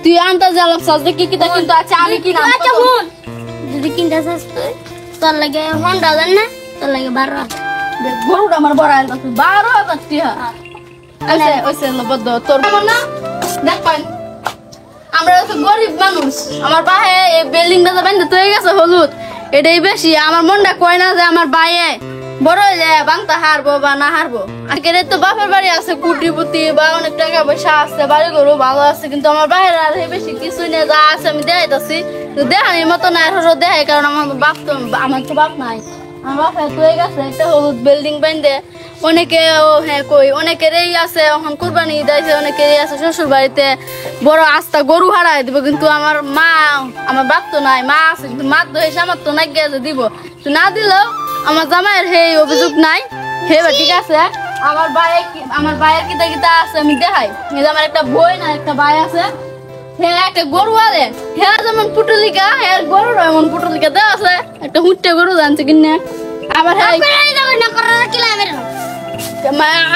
তুই আনতে জালাম সাজবে কি কিটা কিন্তু আছে আমি কি নাম আচ্ছা শুন যদি কিনতে চাস তোর লাগে হন্ডা দেন না তোর লাগে 12 দেখ গরুটা আমার বড় আইল তুই 12 টাকা আচ্ছা ওইসে বদ্ধ তোর না দেখ পান আমরা তো গরিব মানুষ আমার বাহে এই বিল্ডিংটা বান্ধে তৈরি গেছে হলুদ এটাই বেশি আমার মনটা কয় না যে আমার বাইয়ে বড় হইলে বাংতা হারবো বা না হারবো আজকের তো বাপের বাড়ি আছে কুটিপতি বা অনেক টাকা পয়সা আছে বাড়ি গরু ভালো আছে কিন্তু আমার বাইরে আর বেশি কিছু নেই যা আছে আমি দেখাইতেছি দেখানির মতো না দেখাই কারণ আমার বাপ তো আমার তো বাপ নাই আমার বাপ হয়ে গেছে একটা হলুদ বিল্ডিং বান্ধে অনেকে হ্যাঁ কই অনেকেরই আছে এখন কুরবানি দিয়েছে অনেকেরই আছে শ্বশুর বাড়িতে বড় আস্তা গরু হারাই দিব কিন্তু আমার মা আমার বাপ তো নাই মা আছে কিন্তু মা তো এসে আমার তো নাই গেছে দিব তো না দিলেও আমার জামাইয়ের হে অভিযোগ নাই হে ঠিক আছে আমার ভাইয়ের কিতা কিতা আছে আমি দেখাই আমার একটা বই না একটা ভাই আছে হে একটা গরু আলে হে যেমন পুটুলিকা হে গরু এমন পুটুলিকা দেওয়া আছে একটা হুট্টে গরু জানছে কিনে আবার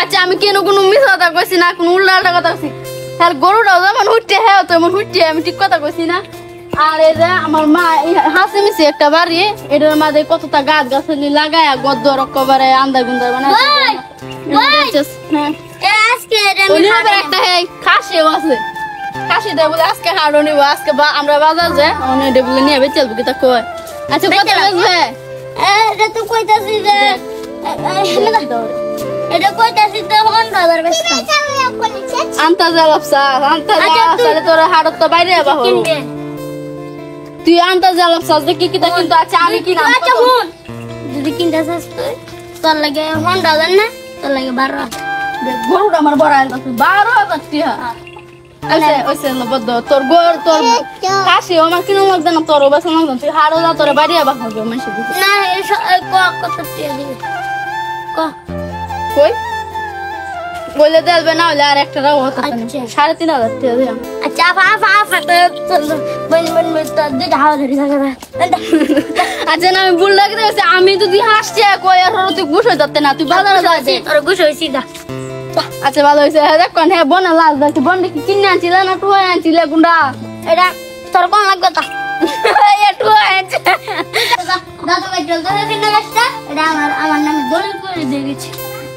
আচ্ছা আমি কেন কোনো মিথ্যা কথা কইছি না কোনো উল্টা কথা কইছি হ্যাঁ গরুটাও যেমন হুট্টে হ্যাঁ তেমন হুট্টে আমি ঠিক কথা কইছি না আর এই যে আমার মা হাসি মিশি একটা বাড়ি এটার মাঝে কতটা গাছ গাছালি লাগায় গদ্দ রকবারে আন্দার গুন্দার বানায় একটা খাসিও আছে খাসি দেয় বলে আজকে হাড়ো নিবো আজকে আমরা বাজার যে বলে নিয়ে বেচলবো কি তা কয় আচ্ছা কত লাগবে এটা তো কইতাছি যে এটা কইতাছি তো 100,000 বেচতাম আনতা জালাপসা তাহলে তোর হাড়ত তো বাইরে যাবা তুই আনতে জালাম সাজবে কি কিটা কিন্তু আছে আমি কি নাম আচ্ছা শুন যদি কিনতে চাস তোর লাগে হন্ডা দেন না তোর লাগে 12 দেখ গরুটা আমার বড় আইল তুই 12 টাকা আচ্ছা ওইসে বদ্ধ তোর গর তোর কাশি আমার কিনো মগ জানা তোর বাসা না তুই হাড়ো যা তোর বাড়ি আবার হবে মাসে না কত টাকা দিবি কই বলে দেলবে না হলে আর একটা রাও হতো 3,500 টাকা দিলাম আচ্ছা আচ্ছা না আমি ভুল লাগে আমি যদি হাসছি কই আর তুই গুছ হয়ে যাচ্ছে না তুই বাজারে যাচ্ছি তোর গুছ হয়েছি না আচ্ছা ভালো হয়েছে দেখ কোন হ্যাঁ বোনা লাল যাচ্ছে বোন দেখি কিনে আনছিল না টু আনছিলে গুন্ডা এটা তোর কোন লাগবে তা একটু আনছে দাদা ভাই জলদি কিনে আসছে এটা আমার নামে দলিল করে দিয়ে গেছি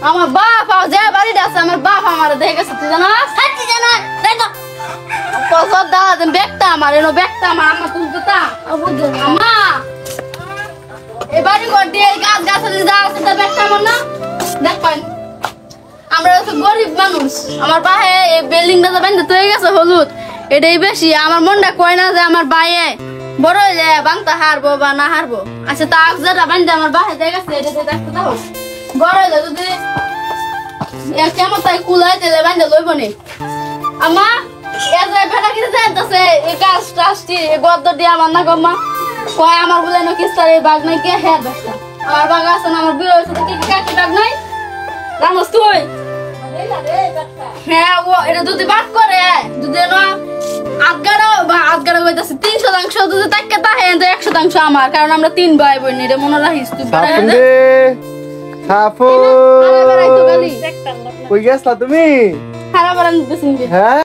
আমার বাপ যে বাড়িটা আছে আমার বাপ আমার দেখেছে তুই জানো সত্যি জানো দেখো কত দাদা দেন ব্যাগটা আমার এনো ব্যাগটা আমার আম্মা তুলতো তা বুঝছো আম্মা এই বাড়ি ঘর দিয়ে গাছ গাছালি যা আছে তা ব্যাগটা আমার না দেখ পান আমরা তো গরিব মানুষ আমার বাহে এই বিল্ডিংটা বান্ধে তৈরি গেছে হলুদ এটাই বেশি আমার মনটা কয় না যে আমার বাইয়ে বড় হইলে বাংতা হারবো বা না হারবো আচ্ছা তা যেটা বান্ধে আমার বাহে দেখেছে এটা দেখতে দাও বড় হইলে যদি কেমন তাই কুলাই তেলে বান্ধে লইব নি আমা এ যে ভেড়া কিনে যাইতেছে এই গাছ টাছটি এই গদ্দ দিয়ে আমার না গম্মা কয় আমার বলে না কিস্তার এই বাঘ নাই কে হ্যাঁ বেশটা আমার বাঘ আছে না আমার বিয়ে হয়েছে কি কাকি বাঘ নাই জানোস তুই হ্যাঁ ও এটা যদি বাদ করে যদি না আটগাড়া হইতেছে 300% যদি তাকে তাহে 100% আমার কারণ আমরা 3 ভাই বোন এটা মনে রাখিস তুই সাফু কই গেছলা তুমি হারা বারান দিছিস হ্যাঁ